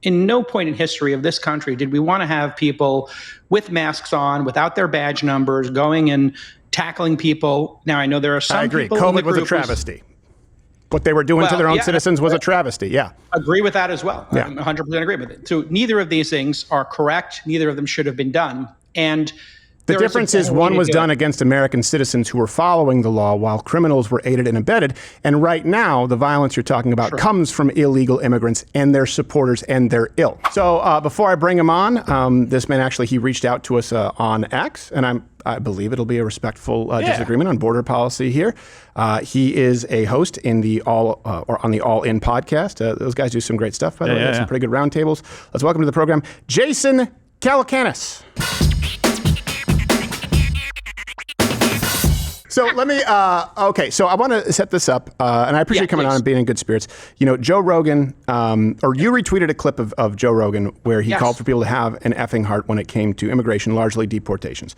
in no point in history of this country did we want to have people with masks on, without their badge numbers, going and tackling people. Now, I know there are some I agree. people COVID was a travesty. What they were doing to their own citizens was a travesty. Yeah. Agree with that as well. Yeah. 100% agree with it. So neither of these things are correct. Neither of them should have been done. And the difference is one was done against American citizens who were following the law while criminals were aided and abetted. And right now, the violence you're talking about comes from illegal immigrants and their supporters and their ilk. So before I bring him on, this man actually, he reached out to us on X, and I believe it'll be a respectful disagreement on border policy here. He is a host in the on the All In podcast. Those guys do some great stuff, by the way. Some pretty good roundtables. Let's welcome to the program, Jason Calacanis. So let me, okay, so I want to set this up, and I appreciate you coming on and being in good spirits. You know, Joe Rogan, or you retweeted a clip of Joe Rogan where he called for people to have an effing heart when it came to immigration, largely deportations.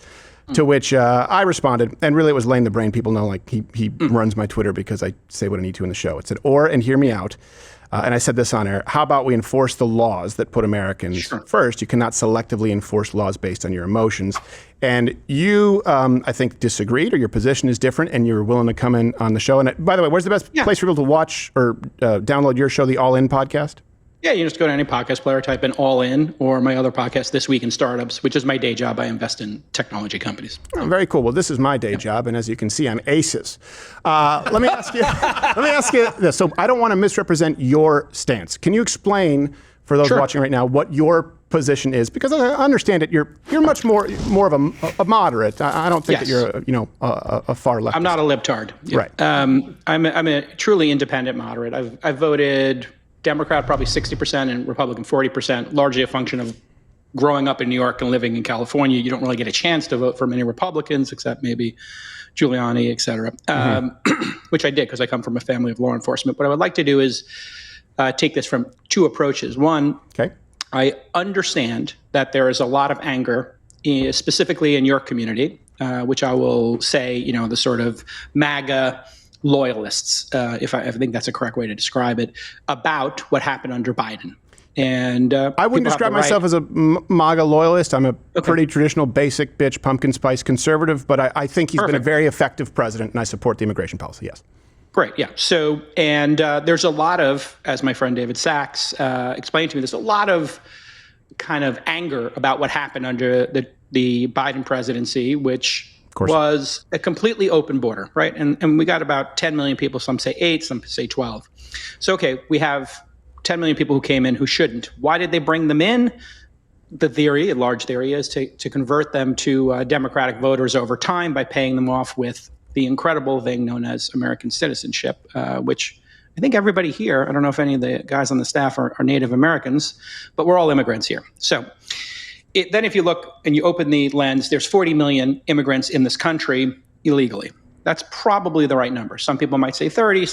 To which I responded, and really it was laying the brain. People know, like, he runs my Twitter because I say what I need to in the show. It said, and hear me out. And I said this on air, how about we enforce the laws that put Americans first? You cannot selectively enforce laws based on your emotions. And you, I think, disagreed, or your position is different, and you're willing to come in on the show. And by the way, where's the best place for people to watch or download your show, the All In podcast? Yeah, you just go to any podcast player, type in All In, or my other podcast, This Week in Startups, which is my day job. I invest in technology companies. Oh, very cool. Well, this is my day job, and as you can see, I'm aces. Let me ask you this. So I don't want to misrepresent your stance. Can you explain for those watching right now what your position is? Because I understand it. You're much more of a moderate. I don't think that you're a far leftist. I'm not a libtard. Right. I'm a truly independent moderate. I've voted Democrat probably 60% and Republican 40%, largely a function of growing up in New York and living in California. You don't really get a chance to vote for many Republicans, except maybe Giuliani, et cetera, which I did because I come from a family of law enforcement. What I would like to do is take this from two approaches. One, I understand that there is a lot of anger, specifically in your community, which I will say, the sort of MAGA loyalists, if I think that's a correct way to describe it, about what happened under Biden. And I wouldn't describe myself as a MAGA loyalist. I'm a pretty traditional, basic bitch, pumpkin spice conservative, but I think he's been a very effective president, and I support the immigration policy, yes. Great, yeah. So, and there's a lot of, as my friend David Sachs explained to me, there's a lot of kind of anger about what happened under the Biden presidency, which was a completely open border, right? And we got about 10 million people. Some say 8, some say 12. So, okay, we have 10 million people who came in who shouldn't. Why did they bring them in? The theory, a large theory, is to convert them to Democratic voters over time by paying them off with the incredible thing known as American citizenship, which I think everybody here, I don't know if any of the guys on the staff are Native Americans, but we're all immigrants here. So then if you look and you open the lens, there's 40 million immigrants in this country illegally. That's probably the right number. Some people might say 30,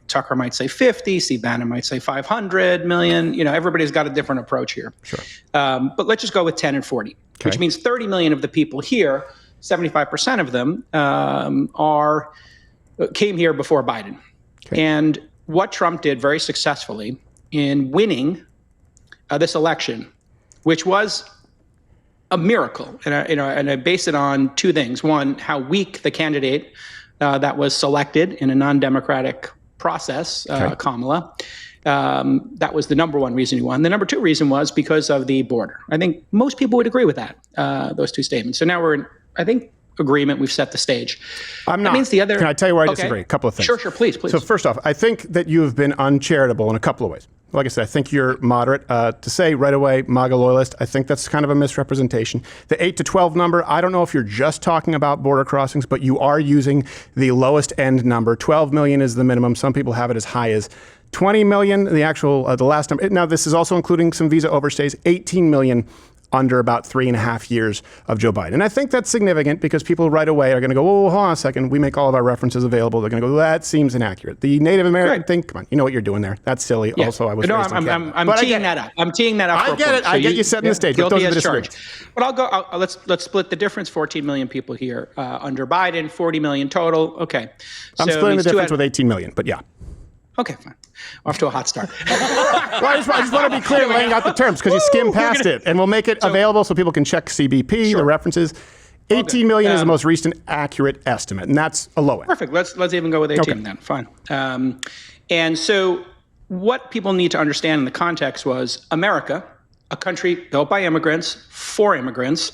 Tucker might say 50, Steve Bannon might say 500 million. Everybody's got a different approach here. Sure. But let's just go with 10 and 40, which means 30 million of the people here, 75% of them came here before Biden. And what Trump did very successfully in winning this election, which was a miracle, and I base it on two things. One, how weak the candidate that was selected in a non-democratic process, Kamala. That was the number one reason he won. The number two reason was because of the border. I think most people would agree with that, those two statements. So now we're in, I think, agreement. We've set the stage. I'm not. That means the other. Can I tell you where I disagree? A couple of things. Sure, please. So first off, I think that you have been uncharitable in a couple of ways. Like I said, I think you're moderate. To say right away, MAGA loyalist, I think that's kind of a misrepresentation. The 8 to 12 number, I don't know if you're just talking about border crossings, but you are using the lowest end number. 12 million is the minimum. Some people have it as high as 20 million, the last number. Now, this is also including some visa overstays, 18 million under about 3.5 years of Joe Biden. And I think that's significant because people right away are going to go, hold on a second, we make all of our references available. They're going to go, that seems inaccurate. The Native American thing, come on, you know what you're doing there. That's silly. Yeah. Also, I was raised in Canada. I'm teeing that up. I'm teeing that up. I get it. I get you setting the stage. Guilty as charged. But I'll go, let's split the difference. 14 million people here under Biden, 40 million total. Okay. I'm splitting the difference with 18 million, but yeah. Okay, fine. Off to a hot start. Well, I just want to be clear laying out the terms because you skim past it, and we'll make it available so people can check CBP, the references. 18 million is the most recent accurate estimate, and that's a low end. Perfect. Let's even go with 18 then. Fine. And so what people need to understand in the context was America, a country built by immigrants, for immigrants,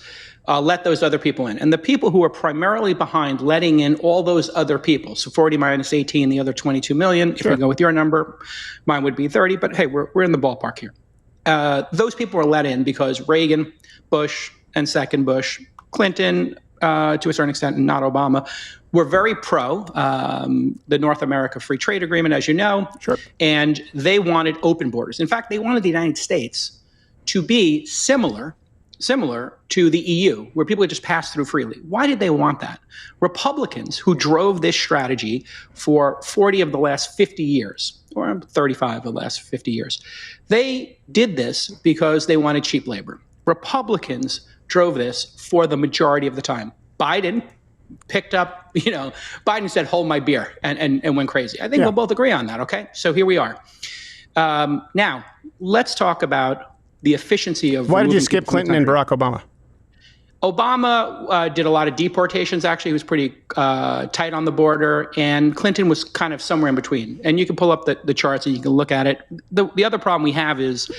let those other people in. And the people who are primarily behind letting in all those other people, so 40 minus 18, the other 22 million, if we go with your number, mine would be 30, but hey, we're in the ballpark here. Those people were let in because Reagan, Bush, and second Bush, Clinton, to a certain extent, and not Obama, were very pro the North America Free Trade Agreement, as you know, and they wanted open borders. In fact, they wanted the United States to be similar to the EU, where people could just pass through freely. Why did they want that? Republicans, who drove this strategy for 40 of the last 50 years, or 35 of the last 50 years, they did this because they wanted cheap labor. Republicans drove this for the majority of the time. Biden picked up, Biden said, hold my beer, and went crazy. I think we'll both agree on that, okay? So here we are. Now, let's talk about the efficiency of— Why did you skip Clinton and Barack Obama? Obama did a lot of deportations, actually. He was pretty tight on the border, and Clinton was kind of somewhere in between. And you can pull up the charts and you can look at it. The other problem we have is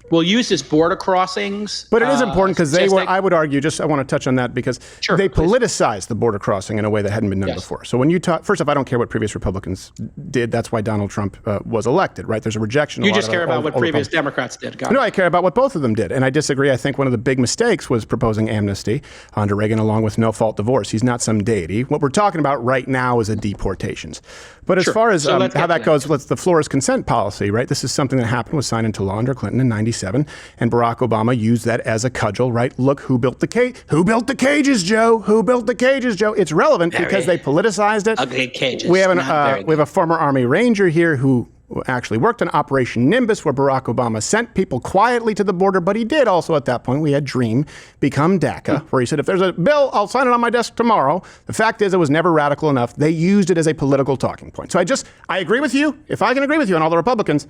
we'll use this border crossings. But it is important because they were, I would argue, I want to touch on that because they politicized the border crossing in a way that hadn't been done before. So when you talk, first off, I don't care what previous Republicans did. That's why Donald Trump was elected, right? There's a rejection. You just care about what previous Democrats did. No, I care about what both of them did. And I disagree. I think one of the big mistakes was proposing amnesty under Reagan along with no-fault divorce. He's not some deity. What we're talking about right now is a deportations. But as far as how that goes, the floor is consent policy, right? This is something that happened, was signed into law under Clinton in 97, and Barack Obama used that as a cudgel, right? Look, who built the cage? Who built the cages, Joe? Who built the cages, Joe? It's relevant because they politicized it. Ugly cages. We have a former Army Ranger here who actually worked on Operation Nimbus, where Barack Obama sent people quietly to the border, but he did also at that point, we had DREAM become DACA, where he said, if there's a bill, I'll sign it on my desk tomorrow. The fact is, it was never radical enough. They used it as a political talking point. So I agree with you. If I can agree with you and all the Republicans,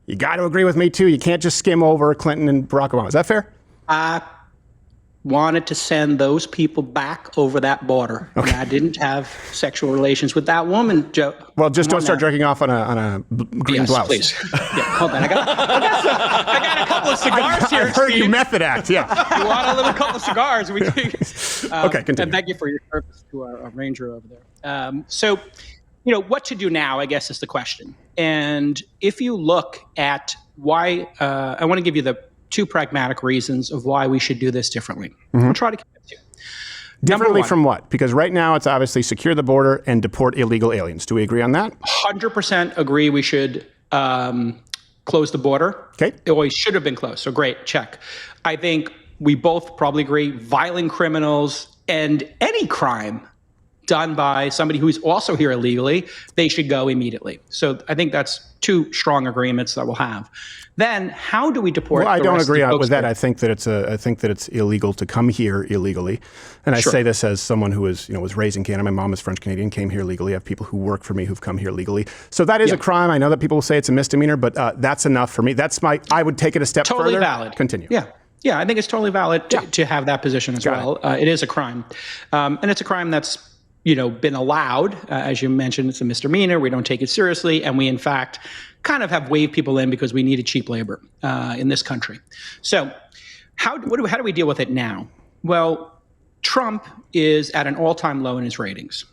you got to agree with me too. You can't just skim over Clinton and Barack Obama. Is that fair? I wanted to send those people back over that border. Okay. And I didn't have sexual relations with that woman, Joe. Well, just don't start jerking off on a green blouse. Please. Yeah, hold on. I got a couple of cigars here. I've heard you method act. Yeah. You want a little couple of cigars? Okay, continue. And thank you for your service to our ranger over there. So, what to do now, I guess, is the question. And if you look at why, I want to give you the two pragmatic reasons of why we should do this differently. I'll try to convince you. Differently from what? Because right now it's obviously secure the border and deport illegal aliens. Do we agree on that? 100% agree we should close the border. Okay. It always should have been closed. So great, check. I think we both probably agree violent criminals and any crime done by somebody who's also here illegally, they should go immediately. So I think that's two strong agreements that we'll have. Then how do we deport? Well, I don't agree with that. I think that it's illegal to come here illegally, and I say this as someone who was raised in Canada. My mom is French Canadian, came here legally. I have people who work for me who've come here legally. So that is a crime. I know that people will say it's a misdemeanor, but that's enough for me. I would take it a step further. Totally valid. Continue. Yeah, I think it's totally valid to have that position as well. It is a crime, and it's a crime that's been allowed. As you mentioned, it's a misdemeanor. We don't take it seriously. And we, in fact, kind of have waved people in because we needed cheap labor in this country. So how do we deal with it now? Well, Trump is at an all-time low in his ratings.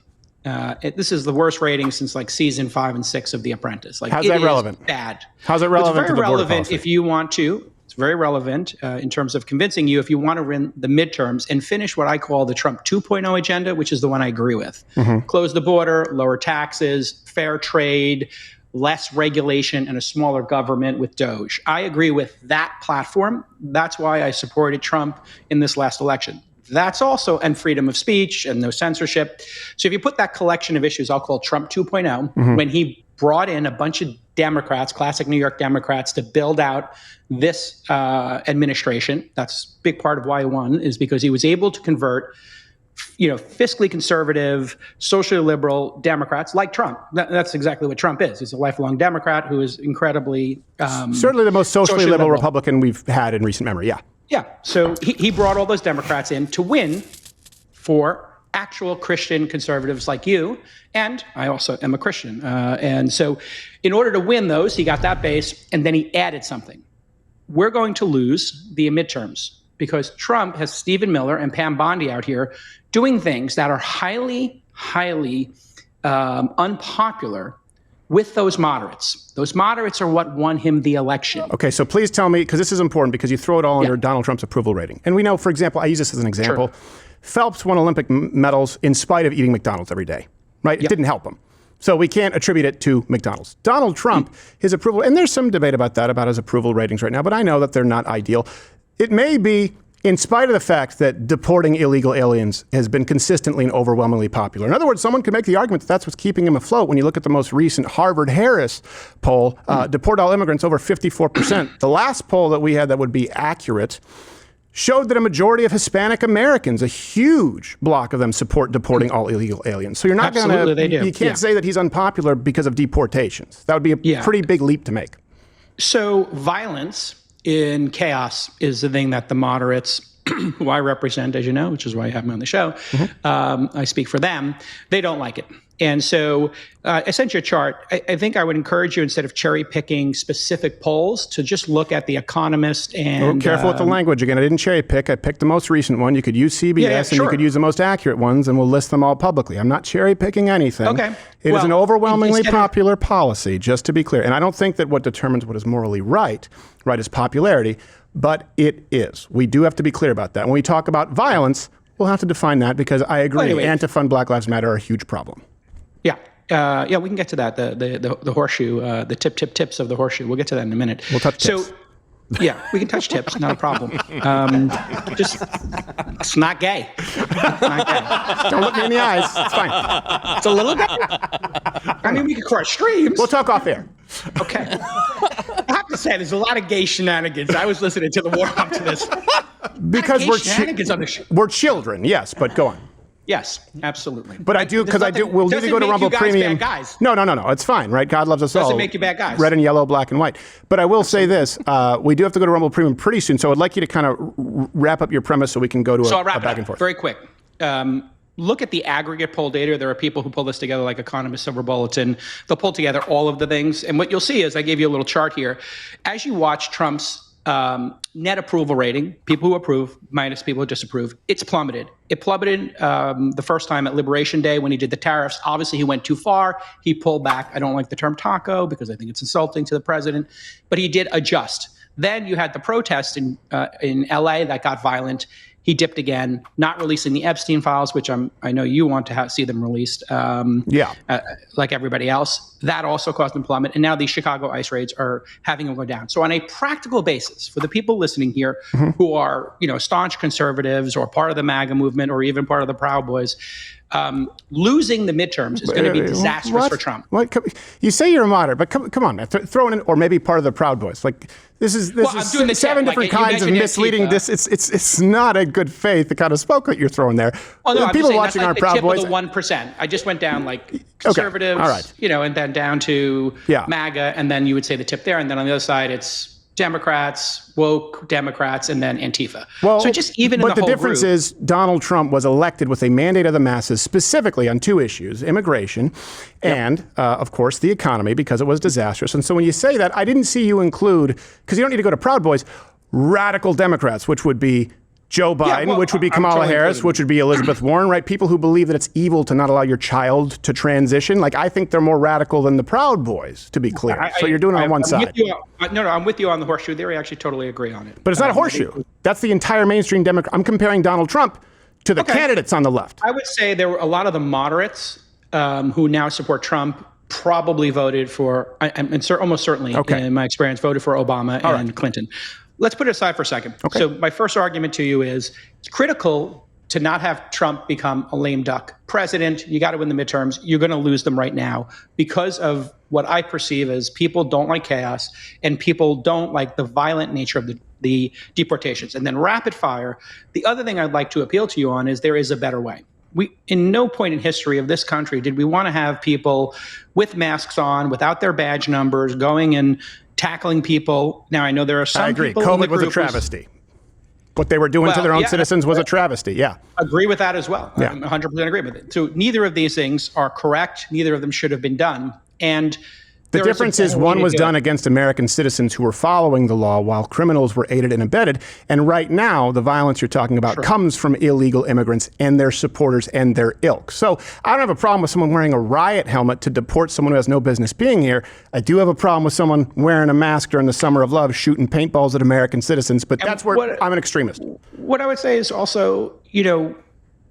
This is the worst rating since season 5 and 6 of The Apprentice. How's that relevant? Bad. How's it relevant to the border policy? It's very relevant if you want to. It's very relevant in terms of convincing you if you want to win the midterms and finish what I call the Trump 2.0 agenda, which is the one I agree with. Close the border, lower taxes, fair trade, less regulation, and a smaller government with DOGE. I agree with that platform. That's why I supported Trump in this last election. That's also, and freedom of speech and no censorship. So if you put that collection of issues, I'll call Trump 2.0, when he brought in a bunch of Democrats, classic New York Democrats, to build out this administration. That's a big part of why he won, is because he was able to convert fiscally conservative, socially liberal Democrats like Trump. That's exactly what Trump is. He's a lifelong Democrat who is incredibly certainly the most socially liberal Republican we've had in recent memory. Yeah. Yeah. So he brought all those Democrats in to win for actual Christian conservatives like you. And I also am a Christian. And so in order to win those, he got that base, and then he added something. We're going to lose the midterms because Trump has Stephen Miller and Pam Bondi out here doing things that are highly, highly unpopular with those moderates. Those moderates are what won him the election. Okay, so please tell me, because this is important, because you throw it all under Donald Trump's approval rating. And we know, for example, I use this as an example. Sure. Phelps won Olympic medals in spite of eating McDonald's every day, right? It didn't help him. So we can't attribute it to McDonald's. Donald Trump, his approval, and there's some debate about that, about his approval ratings right now, but I know that they're not ideal. It may be in spite of the fact that deporting illegal aliens has been consistently and overwhelmingly popular. In other words, someone could make the argument that that's what's keeping him afloat. When you look at the most recent Harvard-Harris poll, deport all immigrants over 54%. The last poll that we had that would be accurate showed that a majority of Hispanic Americans, a huge block of them, support deporting all illegal aliens. So you're not going to, you can't say that he's unpopular because of deportations. That would be a pretty big leap to make. So violence in chaos is the thing that the moderates, who I represent, as you know, which is why you have me on the show, I speak for them, they don't like it. And so I sent you a chart. I think I would encourage you, instead of cherry picking specific polls, to just look at The Economist and... careful with the language. Again, I didn't cherry pick. I picked the most recent one. You could use CBS and you could use the most accurate ones, and we'll list them all publicly. I'm not cherry picking anything. Okay. It is an overwhelmingly popular policy, just to be clear. And I don't think that what determines what is morally right is popularity, but it is. We do have to be clear about that. When we talk about violence, we'll have to define that, because I agree, Antifa and Black Lives Matter are a huge problem. Yeah, we can get to that. The horseshoe, the tips of the horseshoe. We'll get to that in a minute. We'll touch tips. Yeah, we can touch tips, not a problem. It's not gay. It's not gay. Don't look me in the eyes. It's fine. It's a little gay. I mean, we can cross streams. We'll talk off air. Okay. I have to say, there's a lot of gay shenanigans. I was listening to the warm-up to this. Because we're children, yes, but go on. Yes, absolutely. But I do, because we'll need to go to Rumble Premium. Guys. No, it's fine, right? God loves us all. Doesn't make you bad guys. Red and yellow, black and white. But I will say this, we do have to go to Rumble Premium pretty soon, so I'd like you to kind of wrap up your premise so we can go to a back and forth. Very quick. Look at the aggregate poll data. There are people who pull this together, like Economist, Silver Bulletin. They'll pull together all of the things. And what you'll see is, I gave you a little chart here. As you watch Trump's net approval rating, people who approve minus people who disapprove, it's plummeted. It plummeted the first time at Liberation Day when he did the tariffs. Obviously, he went too far. He pulled back. I don't like the term taco because I think it's insulting to the president, but he did adjust. Then you had the protests in LA that got violent. He dipped again, not releasing the Epstein files, which I know you want to see them released, like everybody else. That also caused him to plummet. And now these Chicago ICE raids are having him go down. So on a practical basis, for the people listening here who are, staunch conservatives or part of the MAGA movement or even part of the Proud Boys, losing the midterms is going to be disastrous for Trump. What? You say you're a moderate, but come on, man, throw in, or maybe part of the Proud Boys. Like this is I'm doing seven different kinds of misleading. It's not a good faith, the kind of smoke that you're throwing there. Well, no, people watching our Proud Boys. The 1%. I just went down like conservatives, all right. And then down to MAGA, and then you would say the tip there, and then on the other side it's Democrats, woke Democrats, and then Antifa. Well, so just even in the difference is Donald Trump was elected with a mandate of the masses, specifically on two issues: immigration and, of course, the economy, because it was disastrous. And so when you say that, I didn't see you include, because you don't need to go to Proud Boys, radical Democrats, which would be Joe Biden, which would be Kamala Harris, which would be Elizabeth Warren, right? People who believe that it's evil to not allow your child to transition. Like, I think they're more radical than the Proud Boys, to be clear. So you're doing it on one side. I'm with you on the horseshoe theory. I actually totally agree on it. But it's not a horseshoe. That's the entire mainstream Democrat. I'm comparing Donald Trump to the candidates on the left. I would say there were a lot of the moderates who now support Trump probably voted for, and almost certainly, in my experience, voted for Obama and Clinton. Let's put it aside for a second. Okay. So my first argument to you is it's critical to not have Trump become a lame duck president. You got to win the midterms. You're going to lose them right now because of what I perceive as people don't like chaos and people don't like the violent nature of the deportations. And then rapid fire, the other thing I'd like to appeal to you on is there is a better way. In no point in history of this country did we want to have people with masks on, without their badge numbers, going and tackling people. Now, I know there are some people. I agree. People COVID was a travesty. What they were doing to their own citizens was a travesty. Yeah. Agree with that as well. Yeah. I 100% agree with it. So neither of these things are correct. Neither of them should have been done. And the difference is one was done against American citizens who were following the law while criminals were aided and abetted. And right now, the violence you're talking about comes from illegal immigrants and their supporters and their ilk. So I don't have a problem with someone wearing a riot helmet to deport someone who has no business being here. I do have a problem with someone wearing a mask during the summer of love, shooting paintballs at American citizens. But that's where I'm an extremist. What I would say is also,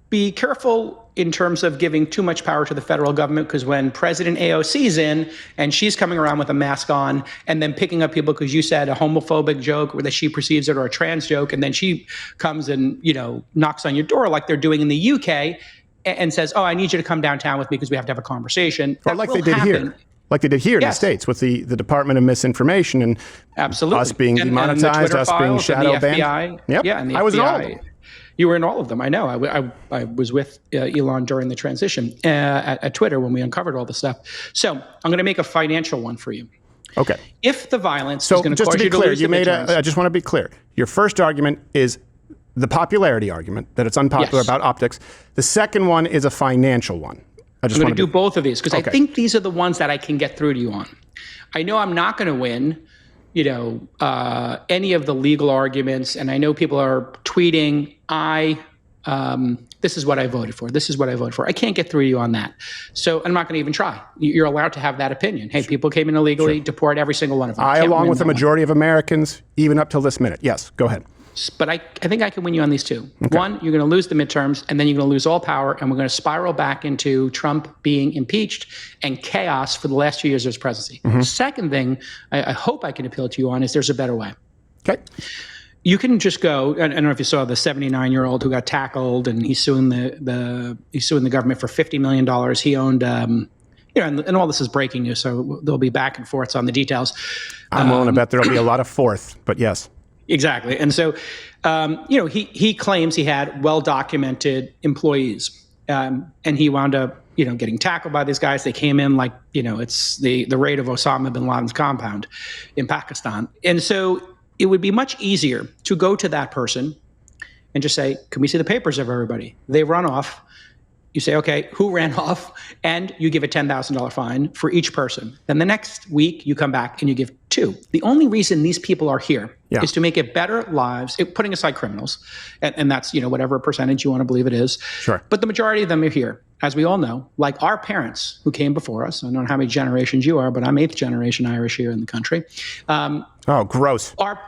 be careful in terms of giving too much power to the federal government, because when President AOC's in and she's coming around with a mask on and then picking up people because you said a homophobic joke or that she perceives it, or a trans joke, and then she comes and, knocks on your door like they're doing in the UK and says, oh, I need you to come downtown with me because we have to have a conversation. Or like they did here. Like they did here in the States with the Department of Misinformation and us being demonetized, us being shadow banned. Yep. Yeah, and the I was in all of them. You were in all of them. I know. I was with Elon during the transition at Twitter when we uncovered all the stuff. So I'm going to make a financial one for you. Okay. If the violence is going to cause you to lose the midterms. I just want to be clear. Your first argument is the popularity argument, that it's unpopular about optics. The second one is a financial one. I'm going to do both of these because I think these are the ones that I can get through to you on. I know I'm not going to win any of the legal arguments. And I know people are tweeting, this is what I voted for. This is what I voted for. I can't get through you on that. So I'm not going to even try. You're allowed to have that opinion. Hey, people came in illegally, deport every single one of them. Along with the majority of Americans, even up till this minute. Yes, go ahead. But I think I can win you on these two. Okay. One, you're going to lose the midterms, and then you're going to lose all power, and we're going to spiral back into Trump being impeached and chaos for the last 2 years of his presidency. Mm-hmm. Second thing I hope I can appeal to you on is there's a better way. Okay. You can just go. I don't know if you saw the 79-year-old who got tackled, and he's suing the government for $50 million. He owned. And all this is breaking news, so there'll be back and forths on the details. I'm willing to bet there'll be a lot of fourth, but yes. Exactly. And so, he claims he had well-documented employees, and he wound up, getting tackled by these guys. They came in like, it's the raid of Osama bin Laden's compound in Pakistan. And so it would be much easier to go to that person and just say, can we see the papers of everybody? They run off. You say, okay, who ran off? And you give a $10,000 fine for each person. Then the next week you come back and you give two. The only reason these people are here is to make it better lives, putting aside criminals. And that's, whatever percentage you want to believe it is. Sure. But the majority of them are here, as we all know, like our parents who came before us. I don't know how many generations you are, but I'm 8th generation Irish here in the country. Oh, gross. Sorry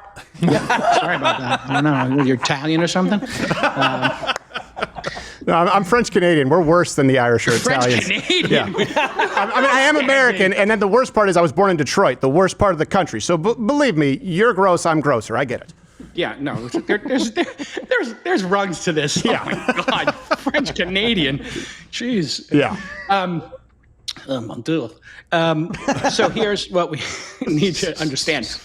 about that. I don't know. You're Italian or something? No, I'm French Canadian. We're worse than the Irish or Italians. French Canadian. Yeah. I am American, and then the worst part is I was born in Detroit, the worst part of the country. So believe me, you're gross, I'm grosser. I get it. Yeah, no, there's rungs to this. Yeah. Oh my God, French Canadian. Jeez. Yeah. So here's what we need to understand.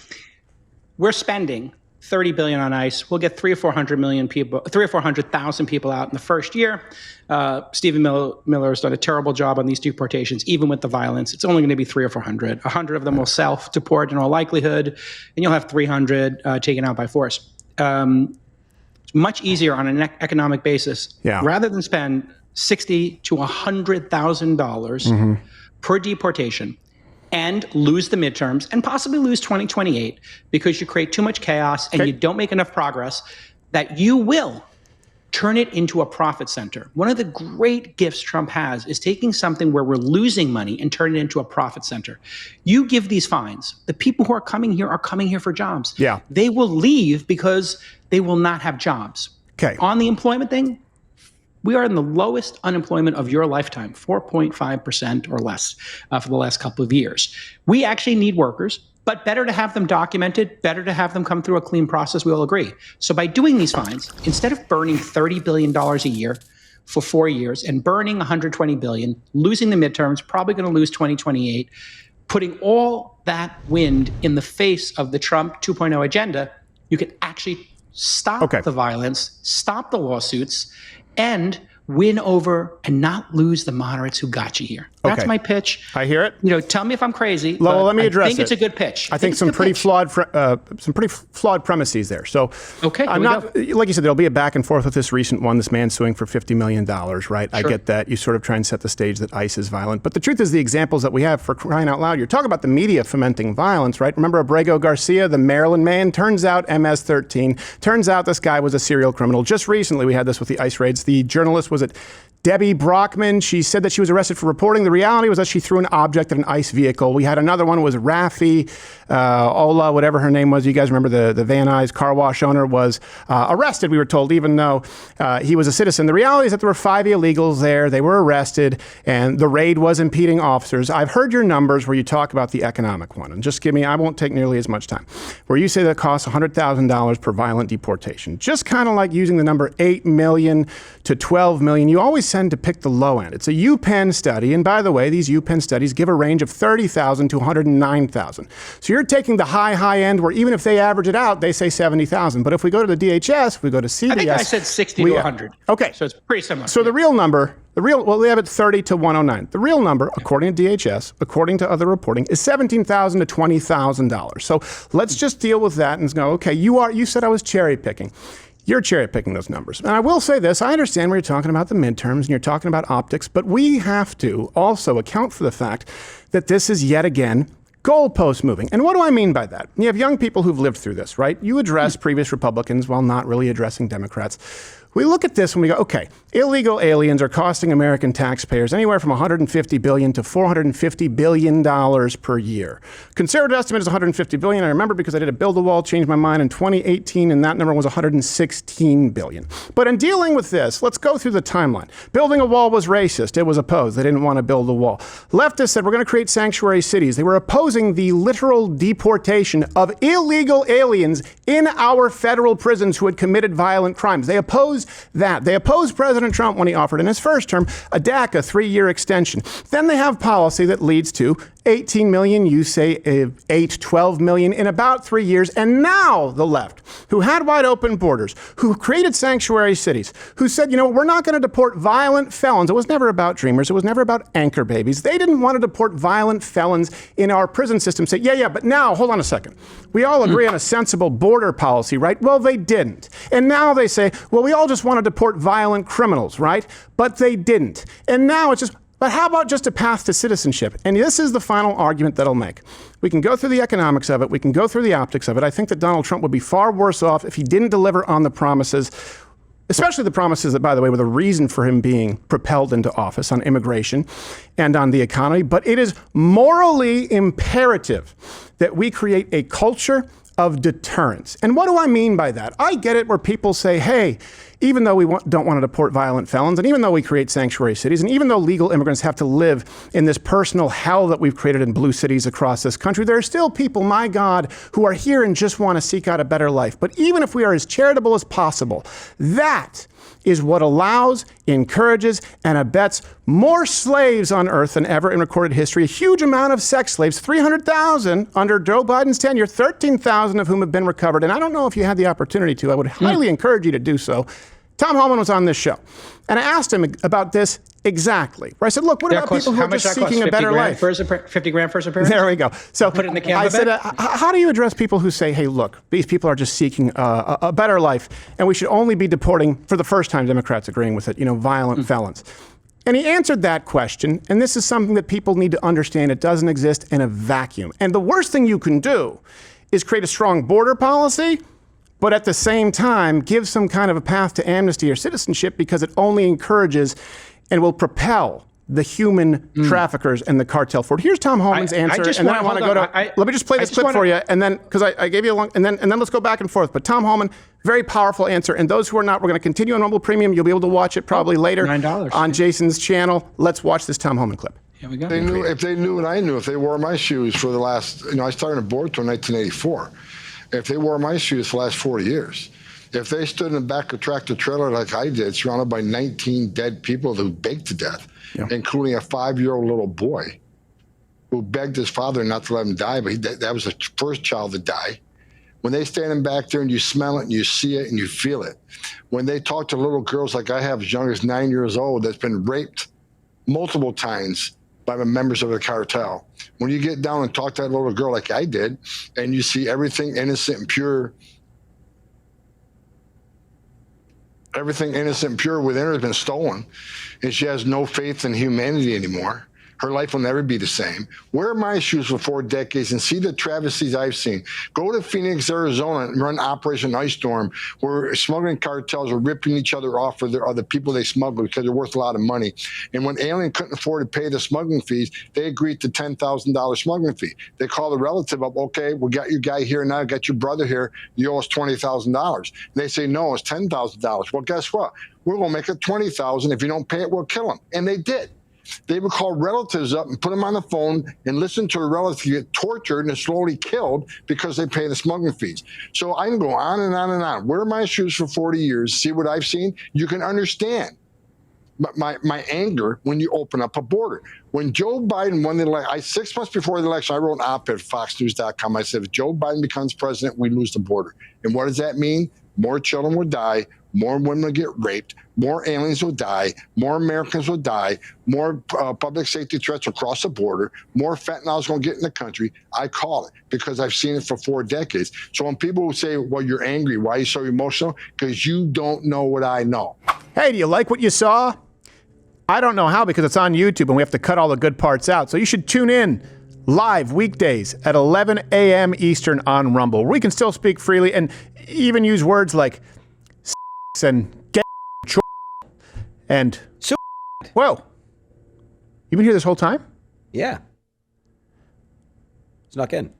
We're spending $30 billion on ICE. We'll get 300,000 or 400,000 people out in the first year. Stephen Miller has done a terrible job on these deportations, even with the violence. It's only going to be 300 or 400. 100 of them will self-deport in all likelihood, and you'll have 300 taken out by force. It's much easier on an economic basis, rather than spend $60,000 to $100,000 per deportation and lose the midterms and possibly lose 2028 because you create too much chaos and you don't make enough progress, that you will turn it into a profit center. One of the great gifts Trump has is taking something where we're losing money and turning it into a profit center. You give these fines. The people who are coming here for jobs. Yeah. They will leave because they will not have jobs. Okay. On the employment thing, we are in the lowest unemployment of your lifetime, 4.5% or less for the last couple of years. We actually need workers, but better to have them documented, better to have them come through a clean process, we all agree. So by doing these fines, instead of burning $30 billion a year for 4 years and burning $120 billion, losing the midterms, probably going to lose 2028, putting all that wind in the face of the Trump 2.0 agenda, you can actually stop the violence, stop the lawsuits, and win over and not lose the moderates who got you here. That's my pitch. I hear it. Tell me if I'm crazy. Well, let me address it. I think it's a good pitch. I think some pretty flawed premises there. So, I'm not like you said. There'll be a back and forth with this recent one. This man suing for $50 million, right? Sure. I get that. You sort of try and set the stage that ICE is violent, but the truth is, the examples that we have, for crying out loud, you're talking about the media fomenting violence, right? Remember Abrego Garcia, the Maryland man? Turns out MS-13. Turns out this guy was a serial criminal. Just recently, we had this with the ICE raids. The journalist was Debbie Brockman. She said that she was arrested for reporting. The reality was that she threw an object at an ICE vehicle. We had another one, was Rafi Ola, whatever her name was. You guys remember the Van Nuys car wash owner was arrested, we were told, even though he was a citizen. The reality is that there were 5 illegals there. They were arrested, and the raid was impeding officers. I've heard your numbers where you talk about the economic one. And just I won't take nearly as much time, where you say that it costs $100,000 per violent deportation. Just kind of like using the number 8 million to 12 million. You always tend to pick the low end. It's a UPenn study, and by the way, these UPenn studies give a range of 30,000 to 109,000. So you're taking the high end, where even if they average it out, they say 70,000. But if we go to the DHS, we go to CDS. I think I said 60 to 100. Okay. So it's pretty similar. So the real number, they have it 30 to 109. The real number, according to DHS, according to other reporting, is $17,000 to $20,000. So let's just deal with that and go, okay, you said I was cherry picking. You're cherry picking those numbers. And I will say this, I understand where you're talking about the midterms and you're talking about optics, but we have to also account for the fact that this is yet again goalpost moving. And what do I mean by that? You have young people who've lived through this, right? You address previous Republicans while not really addressing Democrats. We look at this and we go, okay, illegal aliens are costing American taxpayers anywhere from $150 billion to $450 billion per year. Conservative estimate is $150 billion. I remember because I did a build a wall, changed my mind in 2018, and that number was $116 billion. But in dealing with this, let's go through the timeline. Building a wall was racist. It was opposed. They didn't want to build a wall. Leftists said we're going to create sanctuary cities. They were opposing the literal deportation of illegal aliens in our federal prisons who had committed violent crimes. They opposed that. They opposed President Trump when he offered in his first term a DACA 3-year extension. Then they have policy that leads to 18 million, you say 12 million in about 3 years. And now the left, who had wide open borders, who created sanctuary cities, who said, we're not going to deport violent felons. It was never about dreamers. It was never about anchor babies. They didn't want to deport violent felons in our prison system. Say, but now, hold on a second. We all agree on a sensible border policy, right? Well, they didn't. And now they say, well, we all just want to deport violent criminals, right? But they didn't. And now it's just, but how about just a path to citizenship? And this is the final argument that I'll make. We can go through the economics of it. We can go through the optics of it. I think that Donald Trump would be far worse off if he didn't deliver on the promises, especially the promises that, by the way, were the reason for him being propelled into office on immigration and on the economy. But it is morally imperative that we create a culture of deterrence. And what do I mean by that? I get it where people say, hey, even though we don't want to deport violent felons, and even though we create sanctuary cities, and even though legal immigrants have to live in this personal hell that we've created in blue cities across this country, there are still people, my God, who are here and just want to seek out a better life. But even if we are as charitable as possible, that is what allows, encourages, and abets more slaves on earth than ever in recorded history. A huge amount of sex slaves, 300,000 under Joe Biden's tenure, 13,000 of whom have been recovered. And I don't know if you had the opportunity to. I would highly encourage you to do so. Tom Homan was on this show, and I asked him about this exactly. Where I said, look, what about people who are just seeking a better life? $50,000 first appearance? There we go. So put it in the Canva I said, how do you address people who say, hey, look, these people are just seeking a better life, and we should only be deporting, for the first time, Democrats agreeing with it, violent felons? And he answered that question, and this is something that people need to understand. It doesn't exist in a vacuum. And the worst thing you can do is create a strong border policy, but at the same time, give some kind of a path to amnesty or citizenship, because it only encourages and will propel the human traffickers and the cartel forward. Here's Tom Homan's answer, and then I want to go to. Let me just play this clip for you, and then because I gave you a long, and then let's go back and forth. But Tom Homan, very powerful answer, and those who are not, we're going to continue on Rumble Premium. You'll be able to watch it probably later $9 on Jason's channel. Let's watch this Tom Homan clip. Here we go. If they knew what I knew, if they wore my shoes for the last, I started a board till 1984. If they wore my shoes for the last 40 years, if they stood in the back of a tractor trailer like I did, surrounded by 19 dead people who baked to death, including a 5-year-old little boy who begged his father not to let him die, but that was the first child to die. When they standing back there and you smell it and you see it and you feel it. When they talk to little girls like I have as young as 9 years old that's been raped multiple times by the members of the cartel. When you get down and talk to that little girl like I did, and you see everything innocent and pure, within her has been stolen, and she has no faith in humanity anymore. Her life will never be the same. Wear my shoes for 4 decades and see the travesties I've seen. Go to Phoenix, Arizona and run Operation Ice Storm, where smuggling cartels are ripping each other off for the people they smuggle because they're worth a lot of money. And when Alien couldn't afford to pay the smuggling fees, they agreed to $10,000 smuggling fee. They call the relative up, okay, we got your guy here now, got your brother here, you owe us $20,000. They say, no, it's $10,000. Well, guess what? We're going to make it $20,000. If you don't pay it, we'll kill him. And they did. They would call relatives up and put them on the phone and listen to a relative get tortured and slowly killed because they pay the smuggling fees. So I can go on and on and on. Wear my shoes for 40 years, see what I've seen. You can understand my anger when you open up a border. When Joe Biden won the election, 6 months before the election, I wrote an op-ed at FoxNews.com. I said, if Joe Biden becomes president, we lose the border. And what does that mean? More children will die, more women will get raped, more aliens will die, more Americans will die, more public safety threats will cross the border, more fentanyl is going to get in the country. I call it because I've seen it for 4 decades. So when people say, well, you're angry, why are you so emotional? Because you don't know what I know. Hey, do you like what you saw? I don't know how because it's on YouTube and we have to cut all the good parts out. So you should tune in live weekdays at 11 a.m. Eastern on Rumble. We can still speak freely and even use words like and get and so. Whoa. You've been here this whole time? Yeah. Snuck in.